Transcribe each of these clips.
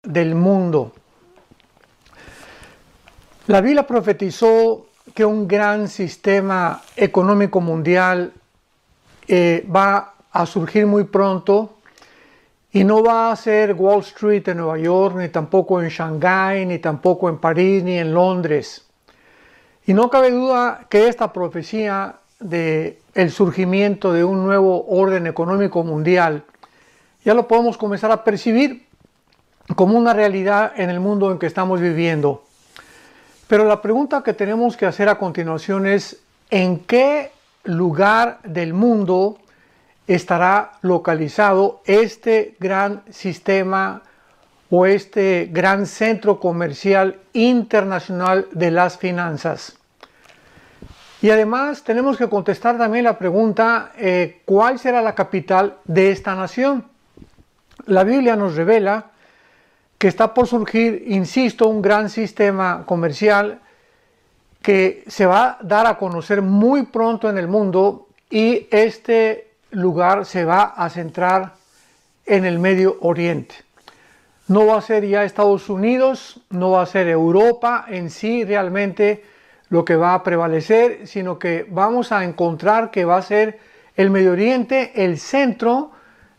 del mundo. La Biblia profetizó que un gran sistema económico mundial va a surgir muy pronto, y no va a ser Wall Street en Nueva York, ni tampoco en Shanghái, ni tampoco en París, ni en Londres. Y no cabe duda que esta profecía de el surgimiento de un nuevo orden económico mundial ya lo podemos comenzar a percibir como una realidad en el mundo en que estamos viviendo. Pero la pregunta que tenemos que hacer a continuación es: ¿en qué lugar del mundo estará localizado este gran sistema o este gran centro comercial internacional de las finanzas? Y además tenemos que contestar también la pregunta, ¿cuál será la capital de esta nación? La Biblia nos revela que está por surgir, insisto, un gran sistema comercial que se va a dar a conocer muy pronto en el mundo, y este lugar se va a centrar en el Medio Oriente. No va a ser ya Estados Unidos, no va a ser Europa en sí realmente lo que va a prevalecer, sino que vamos a encontrar que va a ser el Medio Oriente el centro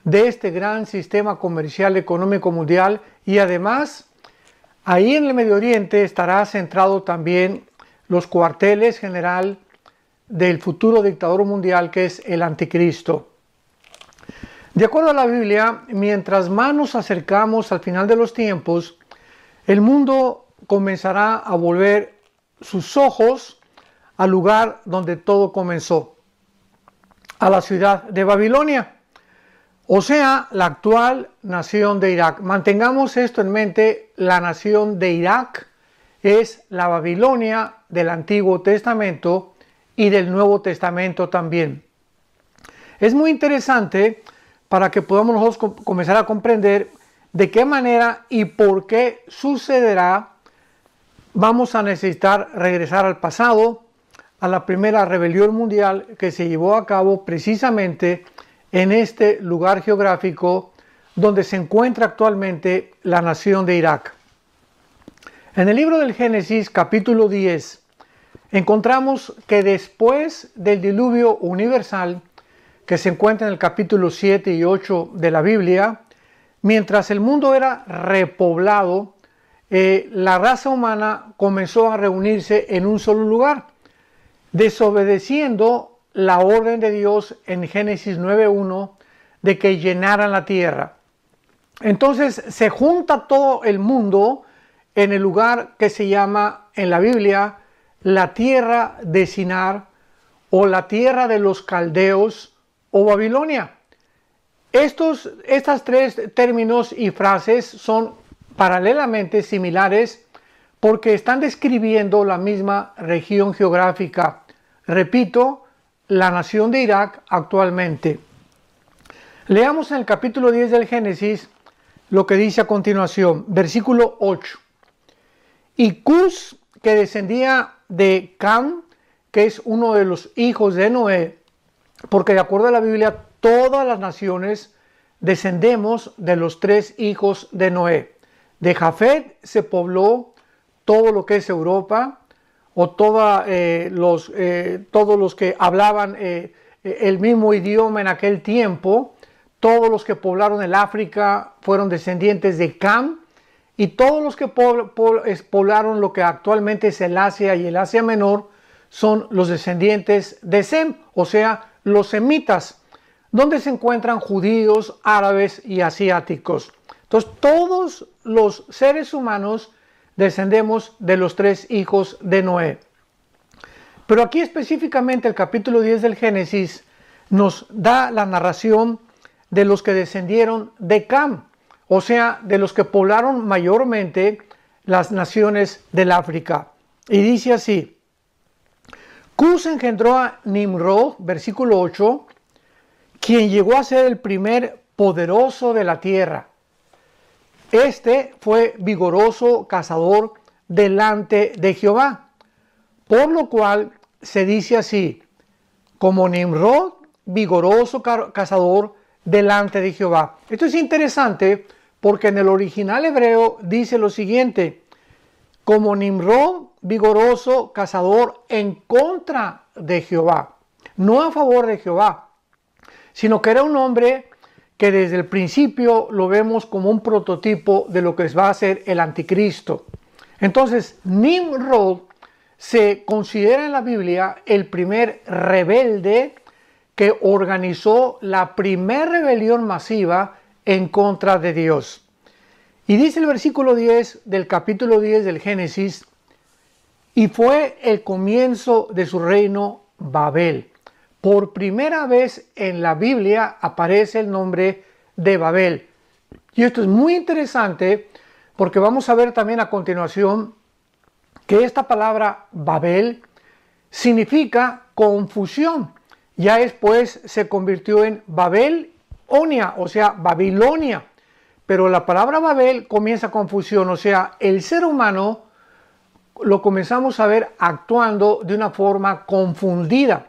de este gran sistema comercial económico mundial. Y además ahí en el Medio Oriente estará centrado también los cuarteles general del futuro dictador mundial, que es el Anticristo. De acuerdo a la Biblia, mientras más nos acercamos al final de los tiempos, el mundo comenzará a volver sus ojos al lugar donde todo comenzó, a la ciudad de Babilonia, o sea, la actual nación de Irak. Mantengamos esto en mente: la nación de Irak es la Babilonia del Antiguo Testamento y del Nuevo Testamento también. Es muy interesante para que podamos nosotros comenzar a comprender de qué manera y por qué sucederá. Vamos a necesitar regresar al pasado, a la primera rebelión mundial que se llevó a cabo precisamente en este lugar geográfico donde se encuentra actualmente la nación de Irak. En el libro del Génesis, capítulo 10, encontramos que después del diluvio universal, que se encuentra en el capítulo 7 y 8 de la Biblia, mientras el mundo era repoblado, la raza humana comenzó a reunirse en un solo lugar, desobedeciendo la orden de Dios en Génesis 9:1 de que llenaran la tierra. Entonces se junta todo el mundo en el lugar que se llama en la Biblia la tierra de Sinar, o la tierra de los caldeos, o Babilonia. Estas tres términos y frases son paralelamente similares porque están describiendo la misma región geográfica. Repito, la nación de Irak actualmente. Leamos en el capítulo 10 del Génesis lo que dice a continuación, versículo 8. Y Cus, que descendía de Cam, que es uno de los hijos de Noé, porque de acuerdo a la Biblia todas las naciones descendemos de los tres hijos de Noé. De Jafet se pobló todo lo que es Europa, o todos los que hablaban el mismo idioma en aquel tiempo. Todos los que poblaron el África fueron descendientes de Cam, y todos los que poblaron lo que actualmente es el Asia y el Asia Menor son los descendientes de Sem, o sea, los semitas, donde se encuentran judíos, árabes y asiáticos. Entonces, todos los seres humanos descendemos de los tres hijos de Noé. Pero aquí específicamente el capítulo 10 del Génesis nos da la narración de los que descendieron de Cam, o sea, de los que poblaron mayormente las naciones del África. Y dice así: Cus engendró a Nimrod, versículo 8, quien llegó a ser el primer poderoso de la tierra. Este fue vigoroso cazador delante de Jehová, por lo cual se dice así: como Nimrod, vigoroso cazador delante de Jehová. Esto es interesante porque en el original hebreo dice lo siguiente: como Nimrod, vigoroso cazador en contra de Jehová, no a favor de Jehová, sino que era un hombre que desde el principio lo vemos como un prototipo de lo que va a ser el anticristo. Entonces, Nimrod se considera en la Biblia el primer rebelde que organizó la primera rebelión masiva en contra de Dios. Y dice el versículo 10 del capítulo 10 del Génesis: y fue el comienzo de su reino Babel. Por primera vez en la Biblia aparece el nombre de Babel. Y esto es muy interesante porque vamos a ver también a continuación que esta palabra Babel significa confusión. Ya después se convirtió en Babelonia, o sea, Babilonia. Pero la palabra Babel comienza confusión, o sea, el ser humano lo comenzamos a ver actuando de una forma confundida.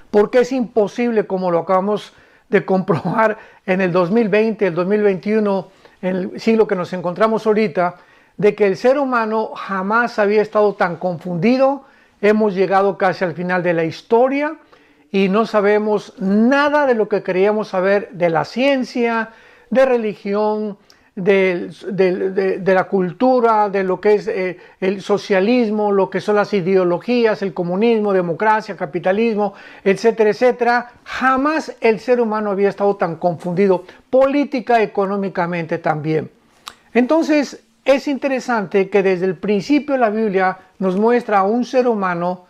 Porque es imposible, como lo acabamos de comprobar en el 2020, el 2021, en el siglo que nos encontramos ahorita, de que el ser humano jamás había estado tan confundido. Hemos llegado casi al final de la historia y no sabemos nada de lo que creíamos saber de la ciencia, de religión, de la cultura, de lo que es el socialismo, lo que son las ideologías, el comunismo, democracia, capitalismo, etcétera, etcétera. Jamás el ser humano había estado tan confundido, política, económicamente también. Entonces, es interesante que desde el principio la Biblia nos muestra a un ser humano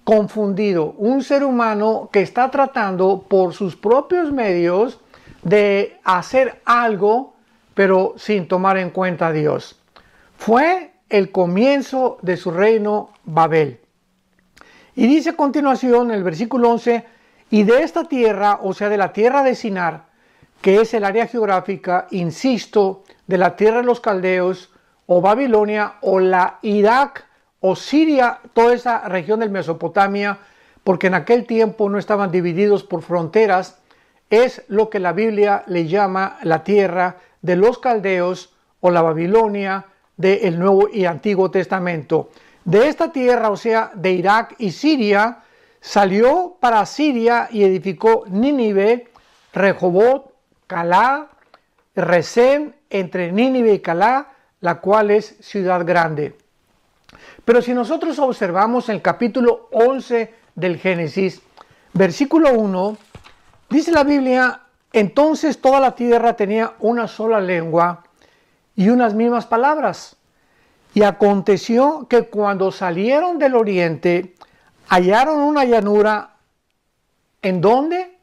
confundido, un ser humano que está tratando por sus propios medios de hacer algo, pero sin tomar en cuenta a Dios. Fue el comienzo de su reino Babel. Y dice a continuación en el versículo 11: y de esta tierra, o sea, de la tierra de Sinar, que es el área geográfica, insisto, de la tierra de los caldeos, o Babilonia, o la Irak, o Siria, toda esa región del Mesopotamia, porque en aquel tiempo no estaban divididos por fronteras, es lo que la Biblia le llama la tierra de los caldeos, o la Babilonia del Nuevo y Antiguo Testamento. De esta tierra, o sea, de Irak y Siria, salió para Siria y edificó Nínive, Rehobot, Calá, Resén, entre Nínive y Calá, la cual es ciudad grande. Pero si nosotros observamos el capítulo 11 del Génesis, versículo 1, dice la Biblia: entonces toda la tierra tenía una sola lengua y unas mismas palabras. Y aconteció que cuando salieron del oriente, hallaron una llanura. ¿En dónde?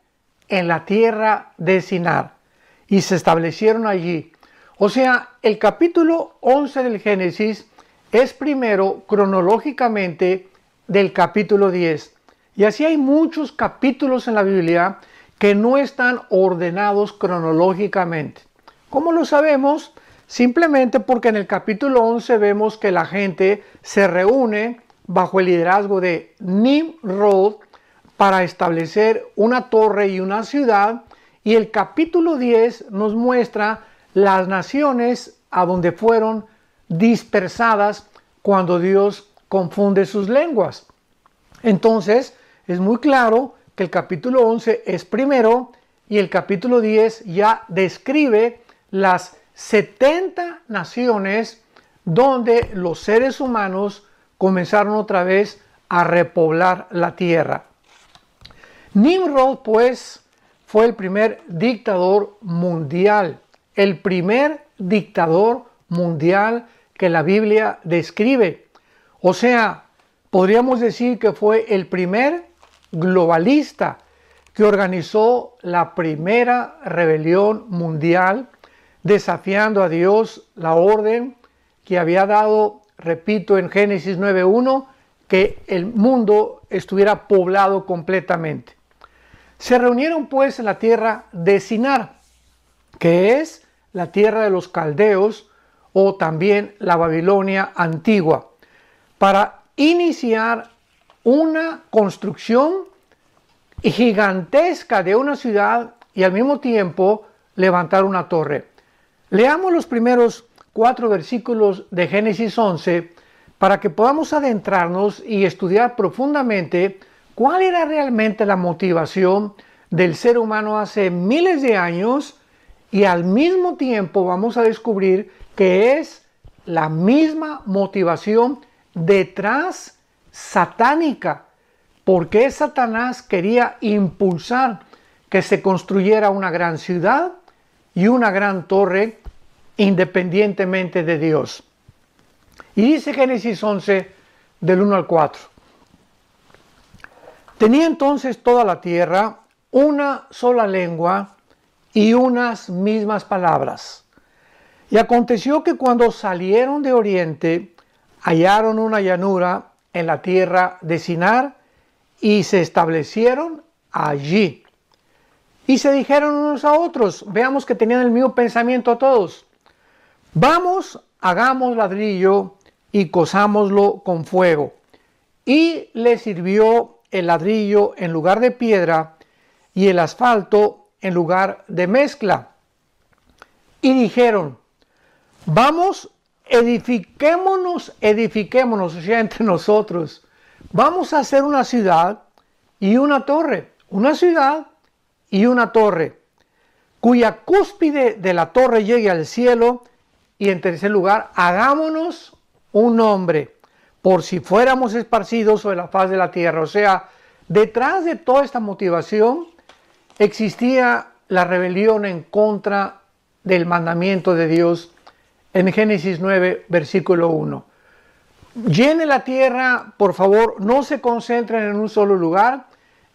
En la tierra de Sinar. Y se establecieron allí. O sea, el capítulo 11 del Génesis es primero cronológicamente del capítulo 10. Y así hay muchos capítulos en la Biblia que no están ordenados cronológicamente. ¿Cómo lo sabemos? Simplemente porque en el capítulo 11 vemos que la gente se reúne bajo el liderazgo de Nimrod para establecer una torre y una ciudad, y el capítulo 10 nos muestra las naciones a donde fueron dispersadas cuando Dios confunde sus lenguas. Entonces, es muy claro que el capítulo 11 es primero y el capítulo 10 ya describe las 70 naciones donde los seres humanos comenzaron otra vez a repoblar la tierra. Nimrod, pues, fue el primer dictador mundial, el primer dictador mundial que la Biblia describe. O sea, podríamos decir que fue el primer globalista que organizó la primera rebelión mundial, desafiando a Dios, la orden que había dado, repito, en Génesis 9:1, que el mundo estuviera poblado completamente. Se reunieron pues en la tierra de Sinar, que es la tierra de los caldeos, o también la Babilonia antigua, para iniciar una construcción gigantesca de una ciudad y al mismo tiempo levantar una torre. Leamos los primeros 4 versículos de Génesis 11 para que podamos adentrarnos y estudiar profundamente cuál era realmente la motivación del ser humano hace miles de años, y al mismo tiempo vamos a descubrir que es la misma motivación detrás satánica. Porque Satanás quería impulsar que se construyera una gran ciudad y una gran torre independientemente de Dios. Y dice Génesis 11 del 1 al 4. Tenía entonces toda la tierra una sola lengua y unas mismas palabras. Y aconteció que cuando salieron de oriente, hallaron una llanura en la tierra de Sinar y se establecieron allí. Y se dijeron unos a otros, veamos que tenían el mismo pensamiento todos: vamos, hagamos ladrillo y cozámoslo con fuego. Y le sirvió el ladrillo en lugar de piedra y el asfalto en lugar de mezcla. Y dijeron: vamos, edifiquémonos, o sea, entre nosotros. Vamos a hacer una ciudad y una torre, cuya cúspide de la torre llegue al cielo, y en tercer lugar, hagámonos un nombre, por si fuéramos esparcidos sobre la faz de la tierra. O sea, detrás de toda esta motivación existía la rebelión en contra del mandamiento de Dios en Génesis 9, versículo 1. Llene la tierra, por favor, no se concentren en un solo lugar.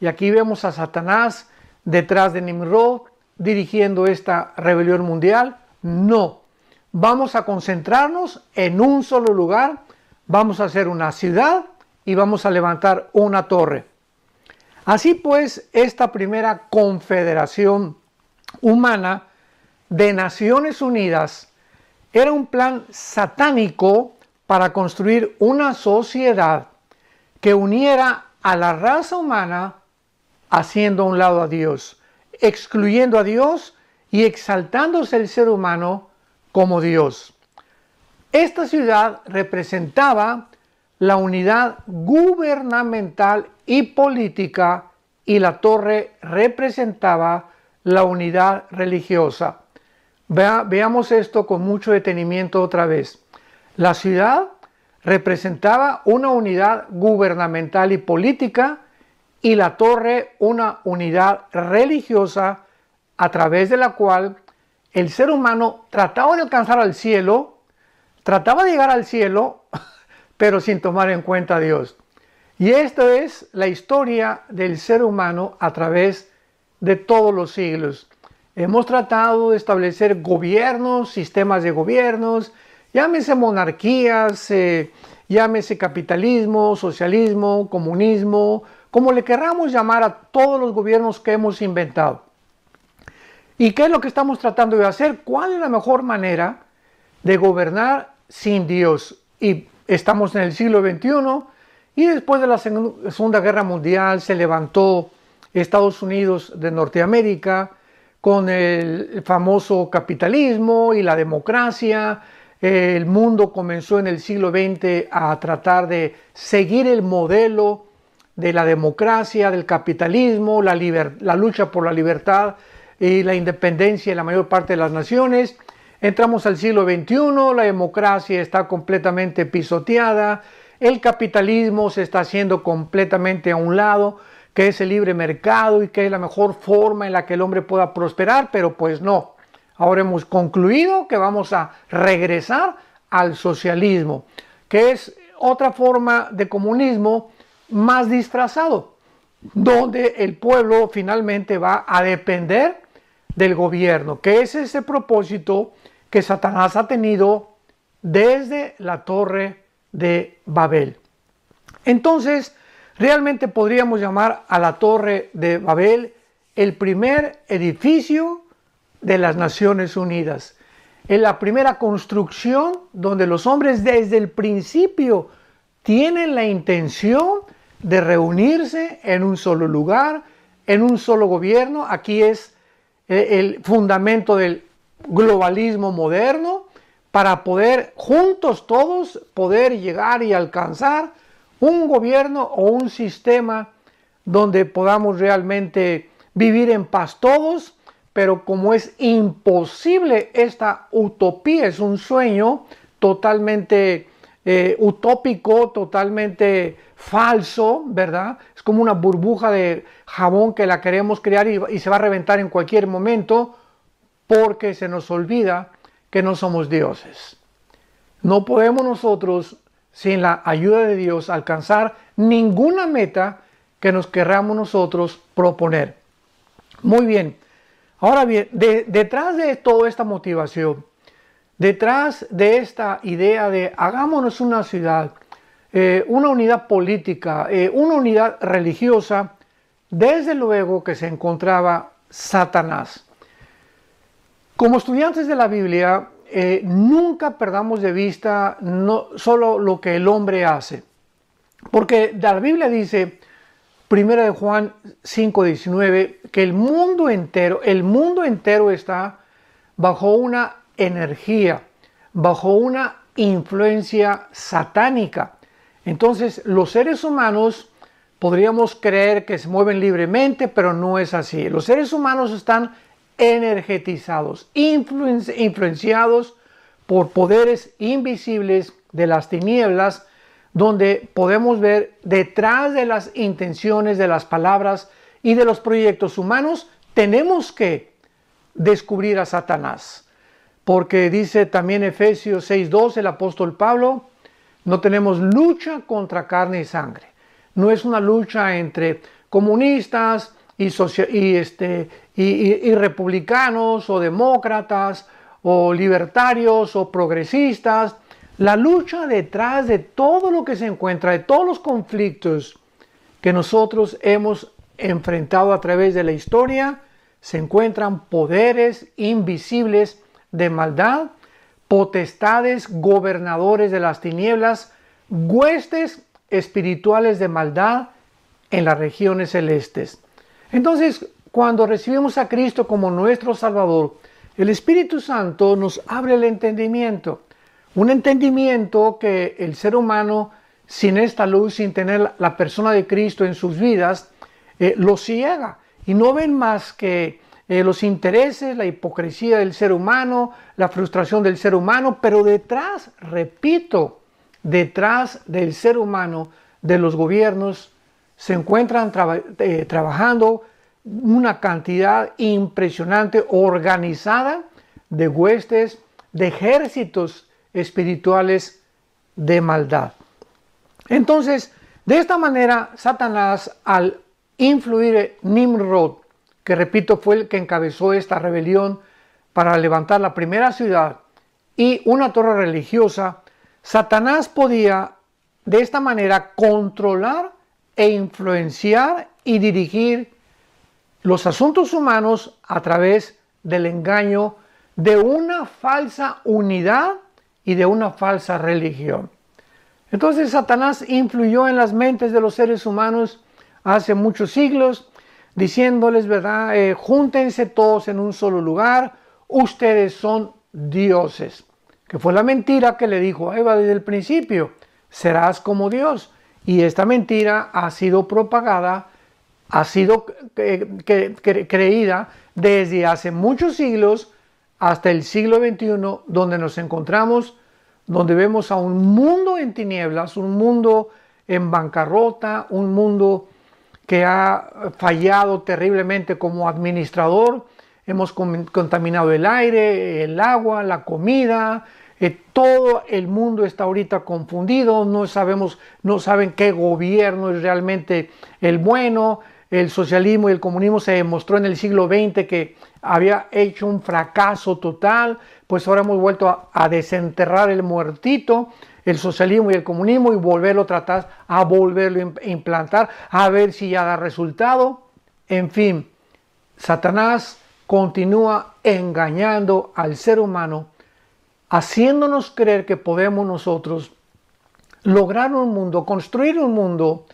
Y aquí vemos a Satanás detrás de Nimrod dirigiendo esta rebelión mundial. No, vamos a concentrarnos en un solo lugar, vamos a hacer una ciudad y vamos a levantar una torre. Así pues, esta primera confederación humana de Naciones Unidas era un plan satánico para construir una sociedad que uniera a la raza humana haciendo a un lado a Dios, excluyendo a Dios y exaltándose el ser humano como Dios. Esta ciudad representaba la unidad gubernamental y política, y la torre representaba la unidad religiosa. Veamos esto con mucho detenimiento otra vez. La ciudad representaba una unidad gubernamental y política, y la torre una unidad religiosa a través de la cual el ser humano trataba de alcanzar al cielo, trataba de llegar al cielo, pero sin tomar en cuenta a Dios. Y esta es la historia del ser humano a través de todos los siglos. Hemos tratado de establecer gobiernos, sistemas de gobiernos, llámese monarquías, llámese capitalismo, socialismo, comunismo, como le querramos llamar a todos los gobiernos que hemos inventado. ¿Y qué es lo que estamos tratando de hacer? ¿Cuál es la mejor manera de gobernar sin Dios? Y estamos en el siglo XXI, y después de la Segunda Guerra Mundial se levantó Estados Unidos de Norteamérica con el famoso capitalismo y la democracia. El mundo comenzó en el siglo XX a tratar de seguir el modelo de la democracia, del capitalismo, la lucha por la libertad y la independencia en la mayor parte de las naciones. Entramos al siglo XXI, la democracia está completamente pisoteada, el capitalismo se está haciendo completamente a un lado, que es el libre mercado y que es la mejor forma en la que el hombre pueda prosperar, pero pues no. Ahora hemos concluido que vamos a regresar al socialismo, que es otra forma de comunismo más disfrazado, donde el pueblo finalmente va a depender del gobierno, que es ese propósito que Satanás ha tenido desde la Torre de Babel. Entonces, realmente podríamos llamar a la Torre de Babel el primer edificio de las Naciones Unidas. Es la primera construcción donde los hombres desde el principio tienen la intención de reunirse en un solo lugar, en un solo gobierno. Aquí es el fundamento del globalismo moderno para poder juntos todos poder llegar y alcanzar un gobierno o un sistema donde podamos realmente vivir en paz todos, pero como es imposible esta utopía, es un sueño totalmente utópico, totalmente falso, ¿verdad? Es como una burbuja de jabón que la queremos crear y se va a reventar en cualquier momento porque se nos olvida que no somos dioses. No podemos nosotros, sin la ayuda de Dios, alcanzar ninguna meta que nos querramos nosotros proponer. Muy bien. Ahora bien, detrás de toda esta motivación, detrás de esta idea de hagámonos una ciudad, una unidad política, una unidad religiosa, desde luego que se encontraba Satanás. Como estudiantes de la Biblia, nunca perdamos de vista no solo lo que el hombre hace, porque la Biblia dice, 1 de Juan 5:19, que el mundo entero está bajo una energía, bajo una influencia satánica. Entonces, los seres humanos podríamos creer que se mueven libremente, pero no es así. Los seres humanos están energetizados, influenciados por poderes invisibles de las tinieblas, donde podemos ver detrás de las intenciones, de las palabras y de los proyectos humanos, tenemos que descubrir a Satanás. Porque dice también Efesios 6:12 el apóstol Pablo, no tenemos lucha contra carne y sangre. No es una lucha entre comunistas y republicanos o demócratas o libertarios o progresistas. La lucha detrás de todo lo que se encuentra, de todos los conflictos que nosotros hemos enfrentado a través de la historia, se encuentran poderes invisibles de maldad, potestades, gobernadores de las tinieblas, huestes espirituales de maldad en las regiones celestes. Entonces, cuando recibimos a Cristo como nuestro Salvador, el Espíritu Santo nos abre el entendimiento. Un entendimiento que el ser humano, sin esta luz, sin tener la persona de Cristo en sus vidas, lo ciega. Y no ven más que los intereses, la hipocresía del ser humano, la frustración del ser humano. Pero detrás, repito, detrás del ser humano, de los gobiernos, se encuentran trabajando una cantidad impresionante, organizada, de huestes, de ejércitos espirituales de maldad. Entonces, de esta manera, Satanás, al influir Nimrod, que repito fue el que encabezó esta rebelión para levantar la primera ciudad y una torre religiosa, Satanás podía de esta manera controlar e influenciar y dirigir los asuntos humanos a través del engaño de una falsa unidad y de una falsa religión. Entonces Satanás influyó en las mentes de los seres humanos hace muchos siglos, diciéndoles, ¿verdad? Júntense todos en un solo lugar, ustedes son dioses. Que fue la mentira que le dijo a Eva desde el principio, serás como Dios. Y esta mentira ha sido propagada, ha sido creída desde hace muchos siglos hasta el siglo XXI, donde nos encontramos, donde vemos a un mundo en tinieblas, un mundo en bancarrota, un mundo que ha fallado terriblemente como administrador. Hemos contaminado el aire, el agua, la comida. Todo el mundo está ahorita confundido. No saben qué gobierno es realmente el bueno. El socialismo y el comunismo se demostró en el siglo XX que había hecho un fracaso total. Pues ahora hemos vuelto a desenterrar el muertito, el socialismo y el comunismo, y volverlo a tratar, a volverlo a implantar, a ver si ya da resultado. En fin, Satanás continúa engañando al ser humano, haciéndonos creer que podemos nosotros lograr un mundo, construir un mundo,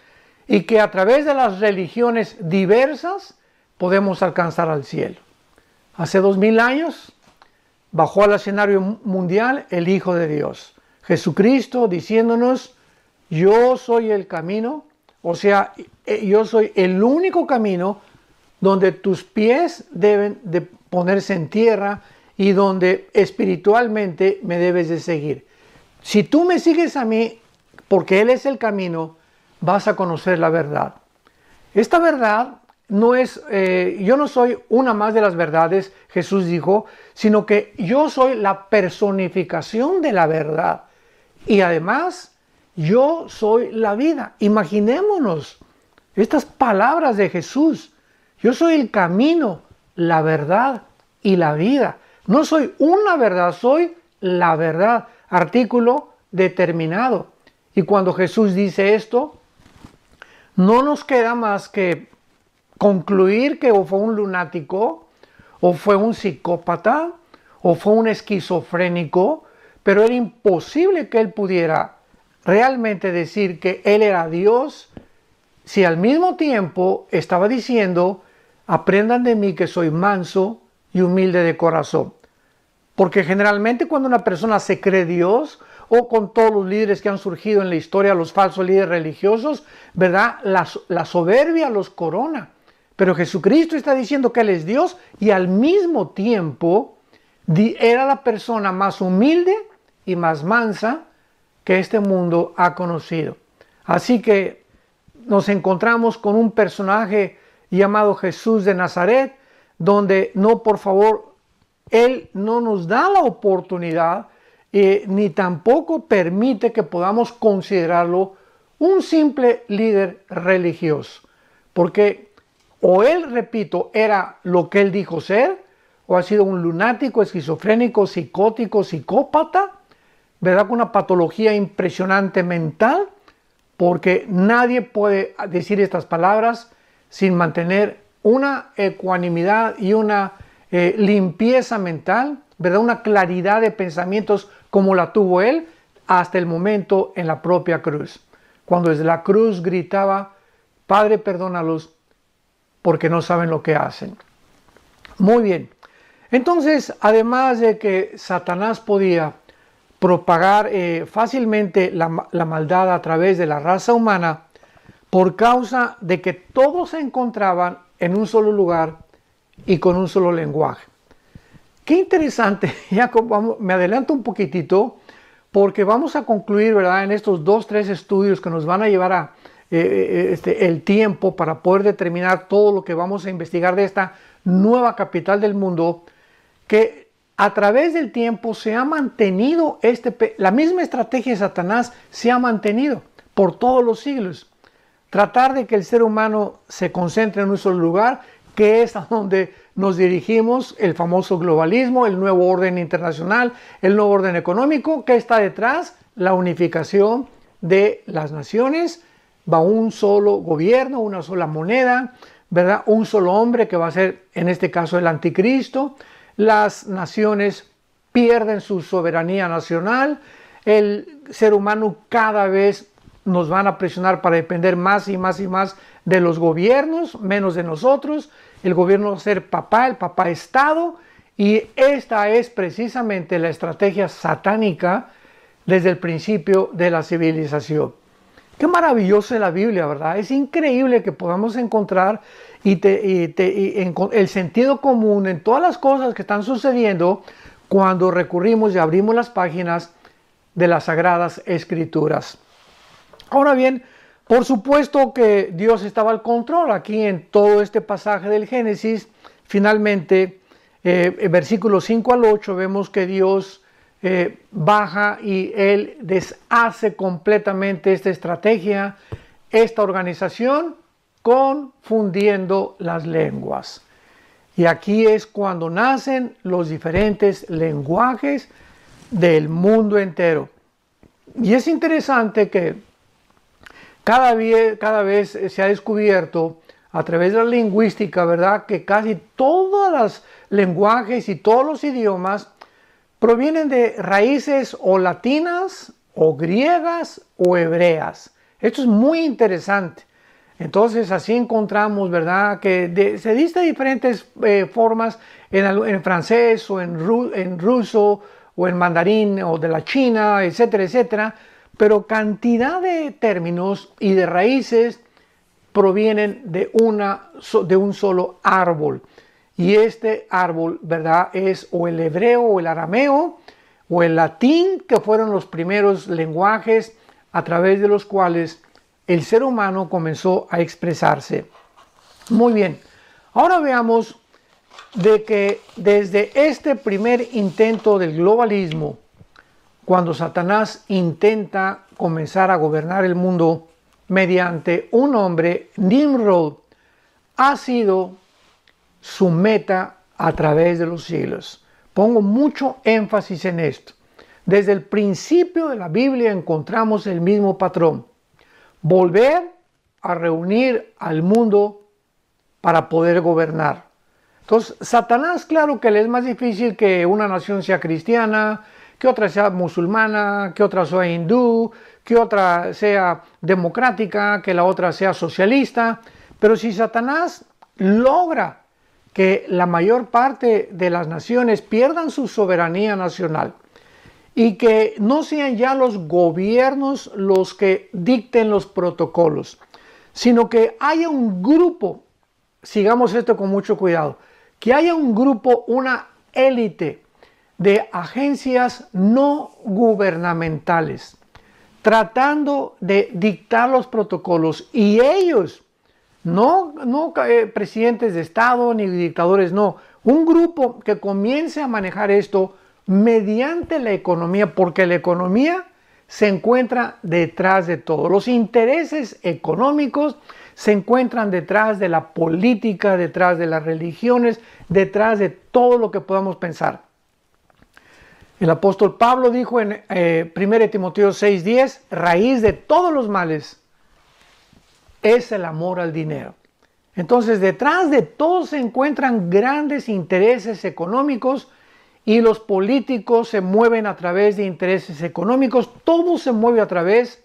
y que a través de las religiones diversas podemos alcanzar al cielo. Hace 2000 años bajó al escenario mundial el Hijo de Dios, Jesucristo, diciéndonos: yo soy el camino, o sea, yo soy el único camino donde tus pies deben de ponerse en tierra y donde espiritualmente me debes de seguir. Si tú me sigues a mí, porque Él es el camino, vas a conocer la verdad. Esta verdad no es, yo no soy una más de las verdades, Jesús dijo, sino que yo soy la personificación de la verdad. Y además, yo soy la vida. Imaginémonos estas palabras de Jesús. Yo soy el camino, la verdad y la vida. No soy una verdad, soy la verdad. Artículo determinado. Y cuando Jesús dice esto, no nos queda más que concluir que o fue un lunático, o fue un psicópata, o fue un esquizofrénico, pero era imposible que él pudiera realmente decir que él era Dios, si al mismo tiempo estaba diciendo: aprendan de mí que soy manso y humilde de corazón. Porque generalmente cuando una persona se cree Dios, o con todos los líderes que han surgido en la historia, los falsos líderes religiosos, ¿verdad? La soberbia los corona. Pero Jesucristo está diciendo que Él es Dios y al mismo tiempo era la persona más humilde y más mansa que este mundo ha conocido. Así que nos encontramos con un personaje llamado Jesús de Nazaret, donde por favor, Él no nos da la oportunidad ni tampoco permite que podamos considerarlo un simple líder religioso. Porque o Él, repito, era lo que Él dijo ser, o ha sido un lunático, esquizofrénico, psicótico, psicópata, ¿verdad? Con una patología impresionante mental, porque nadie puede decir estas palabras sin mantener una ecuanimidad y una limpieza mental, ¿verdad? Una claridad de pensamientos como la tuvo Él hasta el momento en la propia cruz. Cuando desde la cruz gritaba: Padre, perdónalos porque no saben lo que hacen. Muy bien. Entonces, además de que Satanás podía propagar fácilmente la maldad a través de la raza humana, por causa de que todos se encontraban en un solo lugar y con un solo lenguaje. Qué interesante, ya me adelanto un poquitito, porque vamos a concluir, ¿verdad?, en estos 2-3 estudios que nos van a llevar a el tiempo para poder determinar todo lo que vamos a investigar de esta nueva capital del mundo, que a través del tiempo se ha mantenido, la misma estrategia de Satanás se ha mantenido por todos los siglos. Tratar de que el ser humano se concentre en un solo lugar, que es a donde nos dirigimos, el famoso globalismo, el nuevo orden internacional, el nuevo orden económico. ¿Qué está detrás? La unificación de las naciones, va un solo gobierno, una sola moneda, ¿verdad? Un solo hombre que va a ser, en este caso, el anticristo. Las naciones pierden su soberanía nacional, el ser humano cada vez nos van a presionar para depender más y más y más de los gobiernos, menos de nosotros. El gobierno va a ser papá, el papá Estado, y esta es precisamente la estrategia satánica desde el principio de la civilización. Qué maravillosa es la Biblia, ¿verdad? Es increíble que podamos encontrar el sentido común en todas las cosas que están sucediendo cuando recurrimos y abrimos las páginas de las Sagradas Escrituras. Ahora bien, por supuesto que Dios estaba al control aquí en todo este pasaje del Génesis. Finalmente, en versículos 5 al 8 vemos que Dios baja y Él deshace completamente esta estrategia, esta organización, confundiendo las lenguas. Y aquí es cuando nacen los diferentes lenguajes del mundo entero. Y es interesante que cada vez se ha descubierto a través de la lingüística, ¿verdad?, que casi todos los lenguajes y todos los idiomas provienen de raíces o latinas, o griegas, o hebreas. Esto es muy interesante. Entonces así encontramos, ¿verdad?, que se dice de diferentes formas en francés o en ruso o en mandarín o de la China, etcétera, etcétera, pero cantidad de términos y de raíces provienen de un solo árbol. Y este árbol, ¿verdad?, es o el hebreo o el arameo o el latín, que fueron los primeros lenguajes a través de los cuales el ser humano comenzó a expresarse. Muy bien, ahora veamos de que desde este primer intento del globalismo, cuando Satanás intenta comenzar a gobernar el mundo mediante un hombre, Nimrod, ha sido su meta a través de los siglos. Pongo mucho énfasis en esto. Desde el principio de la Biblia encontramos el mismo patrón: volver a reunir al mundo para poder gobernar. Entonces, Satanás, claro que le es más difícil que una nación sea cristiana, que otra sea musulmana, que otra sea hindú, que otra sea democrática, que la otra sea socialista. Pero si Satanás logra que la mayor parte de las naciones pierdan su soberanía nacional y que no sean ya los gobiernos los que dicten los protocolos, sino que haya un grupo, sigamos esto con mucho cuidado, que haya un grupo, una élite de agencias no gubernamentales tratando de dictar los protocolos, y ellos, no presidentes de Estado ni dictadores, no, un grupo que comience a manejar esto mediante la economía, porque la economía se encuentra detrás de todo. Los intereses económicos se encuentran detrás de la política, detrás de las religiones, detrás de todo lo que podamos pensar. El apóstol Pablo dijo en 1 Timoteo 6:10, raíz de todos los males es el amor al dinero. Entonces, detrás de todo se encuentran grandes intereses económicos, y los políticos se mueven a través de intereses económicos. Todo se mueve a través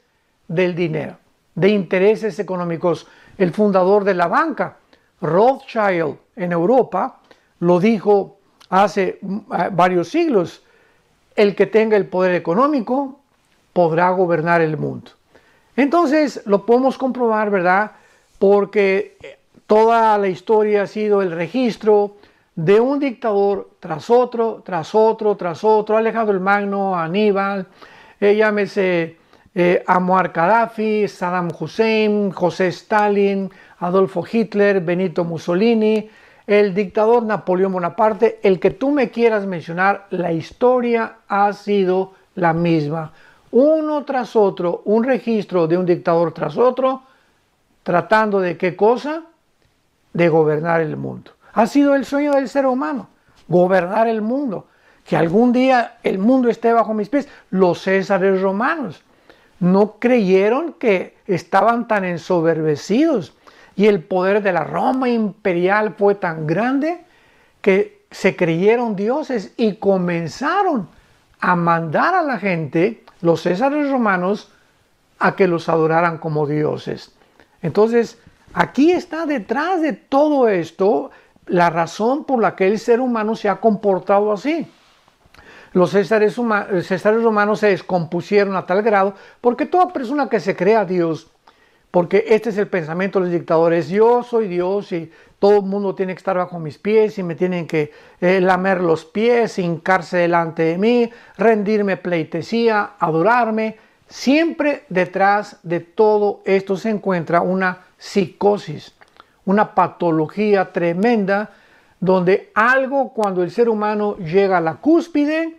del dinero, de intereses económicos. El fundador de la banca, Rothschild, en Europa, lo dijo hace varios siglos: el que tenga el poder económico podrá gobernar el mundo. Entonces lo podemos comprobar, ¿verdad?, porque toda la historia ha sido el registro de un dictador tras otro, tras otro, tras otro. Alejandro el Magno, Aníbal, llámese Muammar Gaddafi, Saddam Hussein, José Stalin, Adolfo Hitler, Benito Mussolini, el dictador Napoleón Bonaparte, el que tú me quieras mencionar, la historia ha sido la misma. Uno tras otro, un registro de un dictador tras otro, tratando de ¿qué cosa? De gobernar el mundo. Ha sido el sueño del ser humano, gobernar el mundo, que algún día el mundo esté bajo mis pies. Los césares romanos no creyeron que estaban tan ensoberbecidos, y el poder de la Roma imperial fue tan grande que se creyeron dioses y comenzaron a mandar a la gente, los césares romanos, a que los adoraran como dioses. Entonces, aquí está detrás de todo esto la razón por la que el ser humano se ha comportado así. Los césares romanos se descompusieron a tal grado porque toda persona que se crea Dios, porque este es el pensamiento de los dictadores: yo soy Dios y todo el mundo tiene que estar bajo mis pies y me tienen que lamer los pies, hincarse delante de mí, rendirme pleitesía, adorarme. Siempre detrás de todo esto se encuentra una psicosis, una patología tremenda, donde algo, cuando el ser humano llega a la cúspide,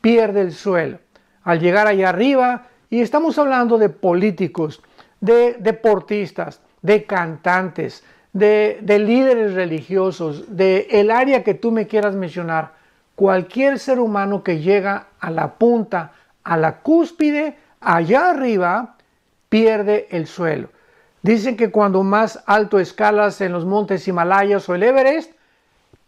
pierde el suelo. Al llegar allá arriba, y estamos hablando de políticos, de deportistas, de cantantes, de líderes religiosos, del área que tú me quieras mencionar, cualquier ser humano que llega a la punta, a la cúspide, allá arriba, pierde el suelo. Dicen que cuando más alto escalas en los montes Himalayas o el Everest,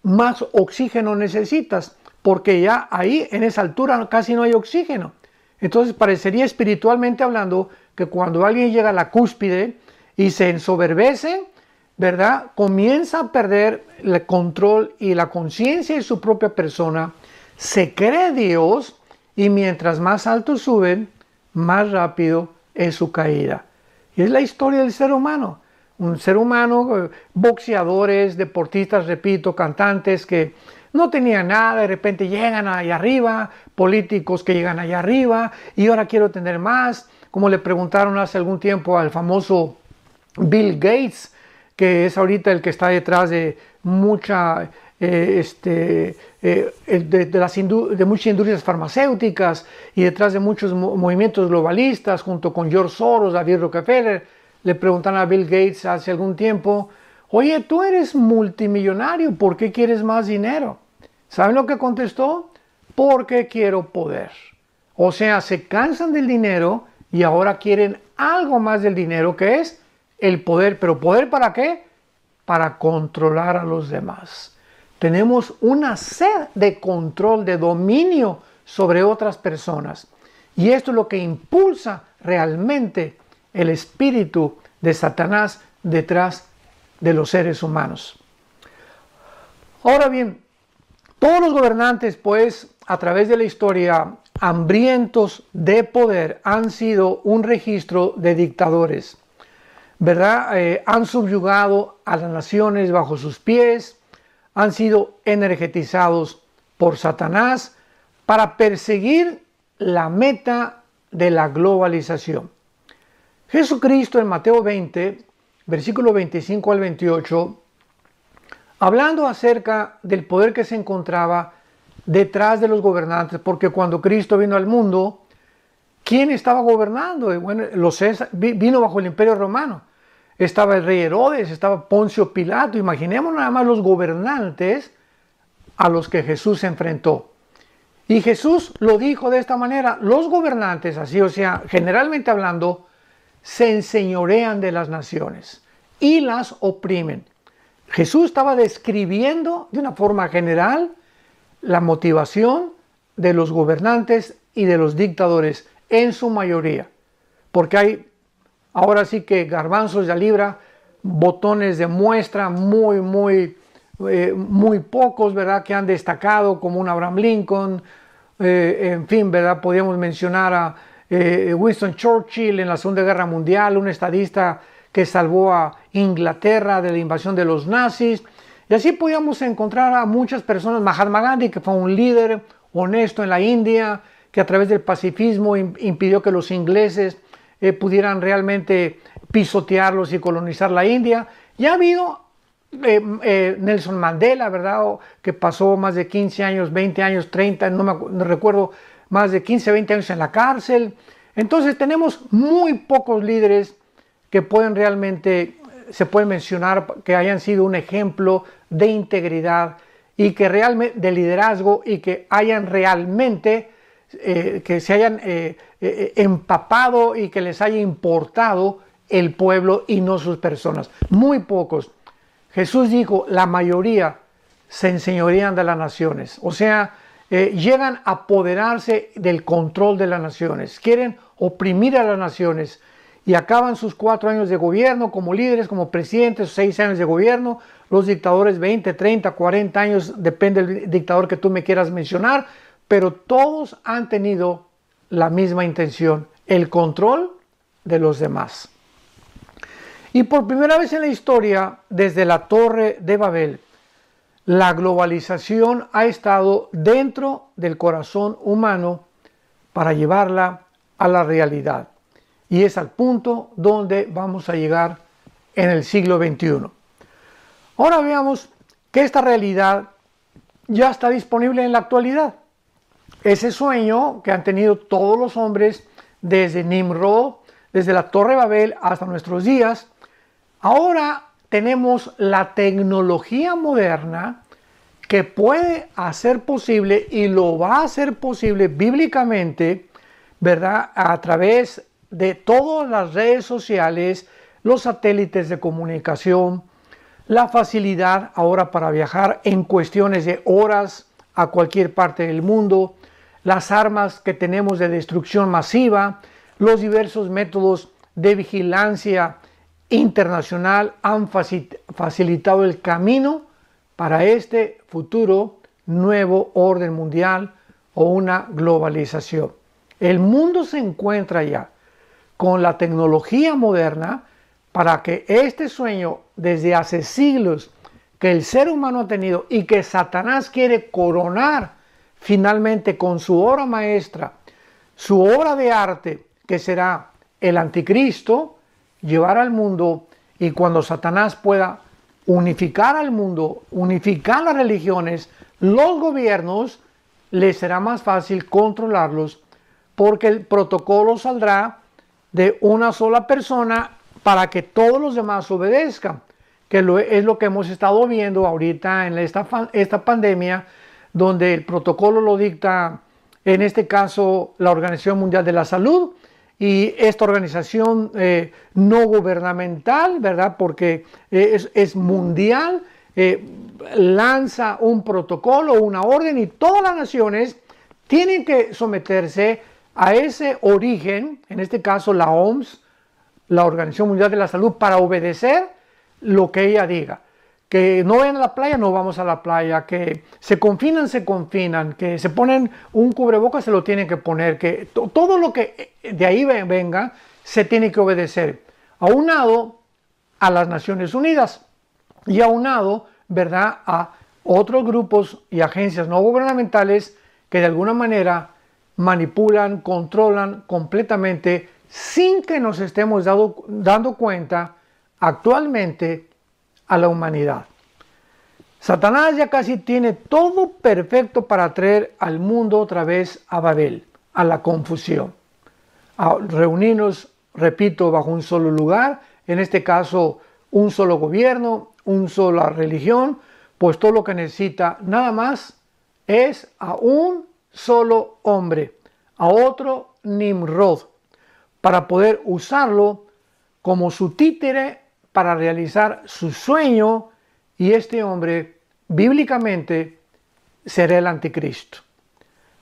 más oxígeno necesitas, porque ya ahí en esa altura casi no hay oxígeno. Entonces parecería, espiritualmente hablando, que cuando alguien llega a la cúspide y se ensoberbece, ¿verdad? Comienza a perder el control y la conciencia de su propia persona, se cree Dios y mientras más alto suben, más rápido es su caída. Y es la historia del ser humano. Un ser humano, boxeadores, deportistas, repito, cantantes que no tenían nada, de repente llegan allá arriba, políticos que llegan allá arriba y ahora quiero tener más. Como le preguntaron hace algún tiempo al famoso Bill Gates, que es ahorita el que está detrás de muchas industrias farmacéuticas y detrás de muchos movimientos globalistas, junto con George Soros, David Rockefeller. Le preguntaron a Bill Gates hace algún tiempo, oye, tú eres multimillonario, ¿por qué quieres más dinero? ¿Saben lo que contestó? Porque quiero poder. O sea, se cansan del dinero y ahora quieren algo más del dinero, que es el poder. ¿Pero poder para qué? Para controlar a los demás. Tenemos una sed de control, de dominio sobre otras personas. Y esto es lo que impulsa realmente el espíritu de Satanás detrás de los seres humanos. Ahora bien, todos los gobernantes, pues, a través de la historia, hambrientos de poder, han sido un registro de dictadores, ¿verdad? Han subyugado a las naciones bajo sus pies, han sido energetizados por Satanás para perseguir la meta de la globalización. Jesucristo en Mateo 20, versículo 25 al 28, hablando acerca del poder que se encontraba detrás de los gobernantes, porque cuando Cristo vino al mundo, ¿quién estaba gobernando? Bueno, vino bajo el Imperio Romano. Estaba el rey Herodes, estaba Poncio Pilato. Imaginemos nada más los gobernantes a los que Jesús se enfrentó. Y Jesús lo dijo de esta manera: los gobernantes, así, o sea, generalmente hablando, se enseñorean de las naciones y las oprimen. Jesús estaba describiendo de una forma general la motivación de los gobernantes y de los dictadores en su mayoría, porque hay ahora sí que garbanzos de libra, botones de muestra muy pocos, ¿verdad?, que han destacado, como un Abraham Lincoln, en fin, ¿verdad? Podríamos mencionar a Winston Churchill en la Segunda Guerra Mundial, un estadista que salvó a Inglaterra de la invasión de los nazis. Y así podíamos encontrar a muchas personas. Mahatma Gandhi, que fue un líder honesto en la India, que a través del pacifismo impidió que los ingleses pudieran realmente pisotearlos y colonizar la India. Y ha habido Nelson Mandela, ¿verdad?, que pasó más de 15 años, 20 años, 30, no recuerdo, más de 15, 20 años en la cárcel. Entonces tenemos muy pocos líderes que pueden realmente, se pueden mencionar, que hayan sido un ejemplo de integridad y que realmente, de liderazgo, y que hayan realmente, que se hayan empapado y que les haya importado el pueblo y no sus personas. Muy pocos. Jesús dijo, la mayoría se enseñorean de las naciones. O sea, llegan a apoderarse del control de las naciones, quieren oprimir a las naciones y acaban sus 4 años de gobierno como líderes, como presidentes, 6 años de gobierno, los dictadores 20, 30, 40 años, depende del dictador que tú me quieras mencionar, pero todos han tenido la misma intención, el control de los demás. Y por primera vez en la historia, desde la Torre de Babel, la globalización ha estado dentro del corazón humano para llevarla a la realidad. Y es al punto donde vamos a llegar en el siglo XXI. Ahora veamos que esta realidad ya está disponible en la actualidad. Ese sueño que han tenido todos los hombres desde Nimrod, desde la Torre de Babel hasta nuestros días, ahora tenemos la tecnología moderna que puede hacer posible, y lo va a hacer posible bíblicamente, ¿verdad?, a través de todas las redes sociales, los satélites de comunicación, la facilidad ahora para viajar en cuestiones de horas a cualquier parte del mundo, las armas que tenemos de destrucción masiva, los diversos métodos de vigilancia internacional han facilitado el camino para este futuro nuevo orden mundial o una globalización. El mundo se encuentra ya con la tecnología moderna para que este sueño desde hace siglos que el ser humano ha tenido y que Satanás quiere coronar finalmente con su obra maestra, su obra de arte, que será el anticristo, llevar al mundo, y cuando Satanás pueda unificar al mundo, unificar las religiones, los gobiernos, les será más fácil controlarlos porque el protocolo saldrá de una sola persona para que todos los demás obedezcan, que es lo que hemos estado viendo ahorita en esta pandemia, donde el protocolo lo dicta, en este caso, la Organización Mundial de la Salud, y esta organización no gubernamental, ¿verdad? Porque es mundial, lanza un protocolo, una orden, y todas las naciones tienen que someterse a ese origen, en este caso la OMS, la Organización Mundial de la Salud, para obedecer lo que ella diga. Que no vayan a la playa, no vamos a la playa. Que se confinan. Que se ponen un cubrebocas, se lo tienen que poner. Que todo lo que de ahí venga, se tiene que obedecer. Aunado a las Naciones Unidas y aunado, ¿verdad?, a otros grupos y agencias no gubernamentales que de alguna manera manipulan, controlan completamente sin que nos estemos dando cuenta actualmente a la humanidad. Satanás ya casi tiene todo perfecto para traer al mundo otra vez a Babel, a la confusión, a reunirnos, repito, bajo un solo lugar, en este caso un solo gobierno, una sola religión, pues todo lo que necesita nada más es a un solo hombre, a otro Nimrod, para poder usarlo como su títere para realizar su sueño, y este hombre bíblicamente será el anticristo.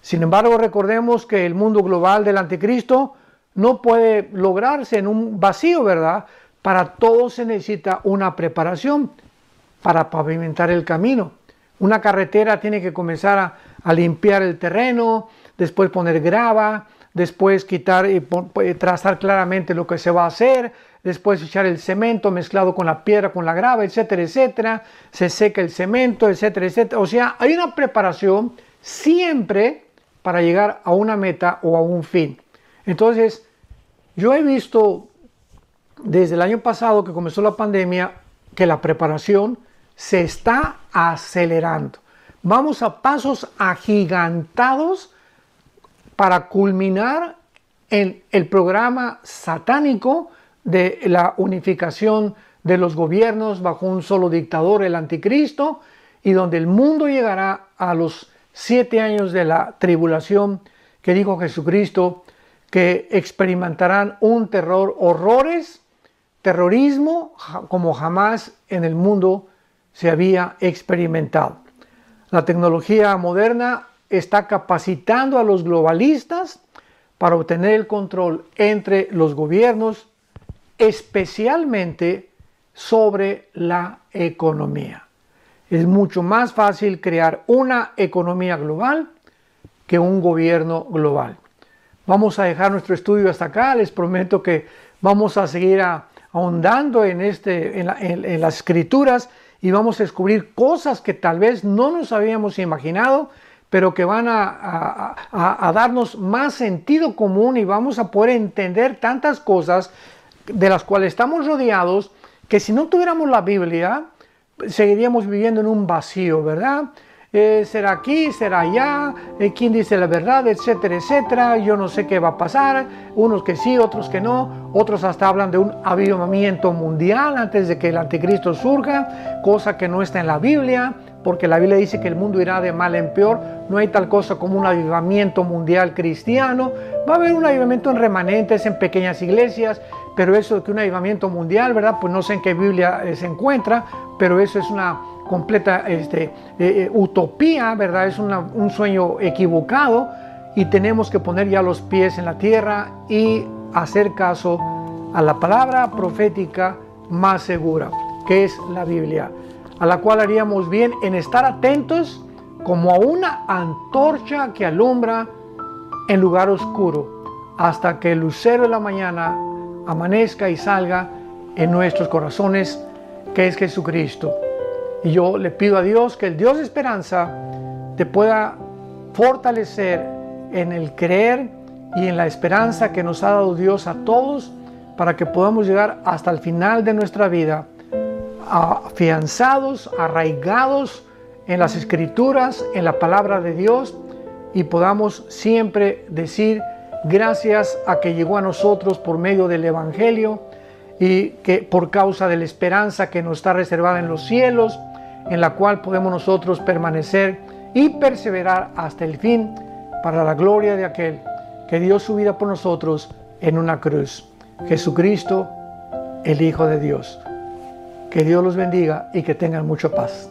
Sin embargo, recordemos que el mundo global del anticristo no puede lograrse en un vacío, ¿verdad? Para todo se necesita una preparación para pavimentar el camino. Una carretera tiene que comenzar a limpiar el terreno, después poner grava, después quitar y trazar claramente lo que se va a hacer, después echar el cemento mezclado con la piedra, con la grava, etcétera, etcétera, se seca el cemento, etcétera, etcétera. O sea, hay una preparación siempre para llegar a una meta o a un fin. Entonces, yo he visto desde el año pasado que comenzó la pandemia que la preparación se está acelerando. Vamos a pasos agigantados para culminar en el programa satánico de la unificación de los gobiernos bajo un solo dictador, el anticristo, y donde el mundo llegará a los 7 años de la tribulación que dijo Jesucristo, que experimentarán un terrorismo como jamás en el mundo se había experimentado. La tecnología moderna está capacitando a los globalistas para obtener el control entre los gobiernos, especialmente sobre la economía. Es mucho más fácil crear una economía global que un gobierno global. Vamos a dejar nuestro estudio hasta acá. Les prometo que vamos a seguir ahondando en las escrituras y vamos a descubrir cosas que tal vez no nos habíamos imaginado, pero que van a darnos más sentido común, y vamos a poder entender tantas cosas de las cuales estamos rodeados, que si no tuviéramos la Biblia, seguiríamos viviendo en un vacío, ¿verdad? Será aquí, será allá, quién dice la verdad, etcétera, etcétera. Yo no sé qué va a pasar, unos que sí, otros que no, otros hasta hablan de un avivamiento mundial antes de que el anticristo surja, cosa que no está en la Biblia, porque la Biblia dice que el mundo irá de mal en peor. No hay tal cosa como un avivamiento mundial cristiano. Va a haber un avivamiento en remanentes, en pequeñas iglesias, pero eso de que un avivamiento mundial, ¿verdad? Pues no sé en qué Biblia se encuentra, pero eso es una completa utopía, ¿verdad? Es un sueño equivocado, y tenemos que poner ya los pies en la tierra y hacer caso a la palabra profética más segura, que es la Biblia, a la cual haríamos bien en estar atentos como a una antorcha que alumbra en lugar oscuro, hasta que el lucero de la mañana amanezca y salga en nuestros corazones, que es Jesucristo. Y yo le pido a Dios que el Dios de esperanza te pueda fortalecer en el creer y en la esperanza que nos ha dado Dios a todos, para que podamos llegar hasta el final de nuestra vida afianzados, arraigados en las Escrituras, en la palabra de Dios, y podamos siempre decir gracias a que llegó a nosotros por medio del Evangelio, y que por causa de la esperanza que nos está reservada en los cielos, en la cual podemos nosotros permanecer y perseverar hasta el fin, para la gloria de aquel que dio su vida por nosotros en una cruz, Jesucristo, el Hijo de Dios. Que Dios los bendiga y que tengan mucha paz.